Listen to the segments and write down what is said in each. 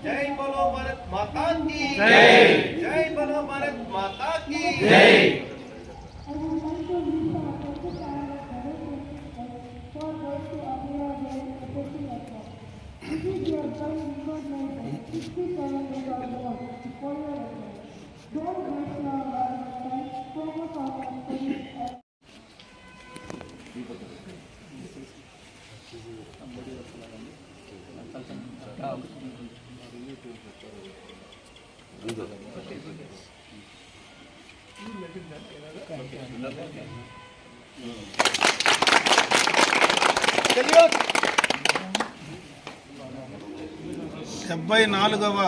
जय बोलो भारत माता की जय। जय बोलो भारत माता की जय। డెబ్బై 74వ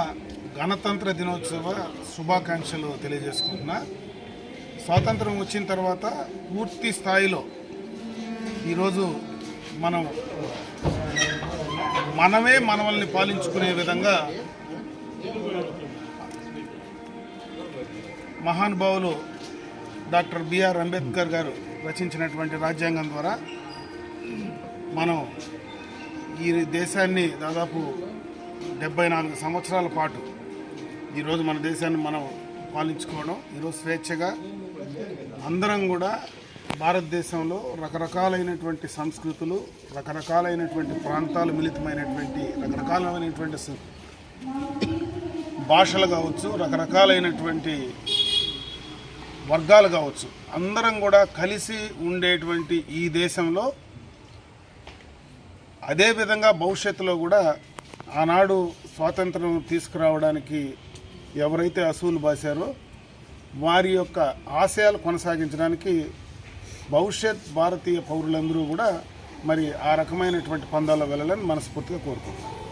గణతంత్ర దినోత్సవ శుభాకాంక్షలు తెలియజేసుకుంటున్నా. స్వాతంత్రం వచ్చిన తర్వాత పూర్తి స్థాయిలో ఈరోజు మనమే మనల్ని పాలించుకునే విధంగా మహానుభావులు డాక్టర్ బిఆర్ అంబేద్కర్ గారు రచించినటువంటి రాజ్యాంగం ద్వారా మనం ఈ దేశాన్ని దాదాపు 74 సంవత్సరాల పాటు ఈరోజు మన దేశాన్ని మనం పాలించుకోవడం, ఈరోజు స్వేచ్ఛగా అందరం కూడా భారతదేశంలో రకరకాలైనటువంటి సంస్కృతులు, రకరకాలైనటువంటి ప్రాంతాలు మిళితమైనటువంటి రకరకాలైనటువంటి భాషలు కావచ్చు, రకరకాలైనటువంటి వర్గాలు కావచ్చు, అందరం కూడా కలిసి ఉండేటువంటి ఈ దేశంలో అదేవిధంగా భవిష్యత్తులో కూడా ఆనాడు స్వాతంత్రం తీసుకురావడానికి ఎవరైతే అసూలు బాసారో వారి యొక్క ఆశయాలు కొనసాగించడానికి భవిష్యత్ భారతీయ పౌరులందరూ కూడా మరి ఆ రకమైనటువంటి పందాల్లో వెళ్ళాలని మనస్ఫూర్తిగా కోరుకుంటున్నాను.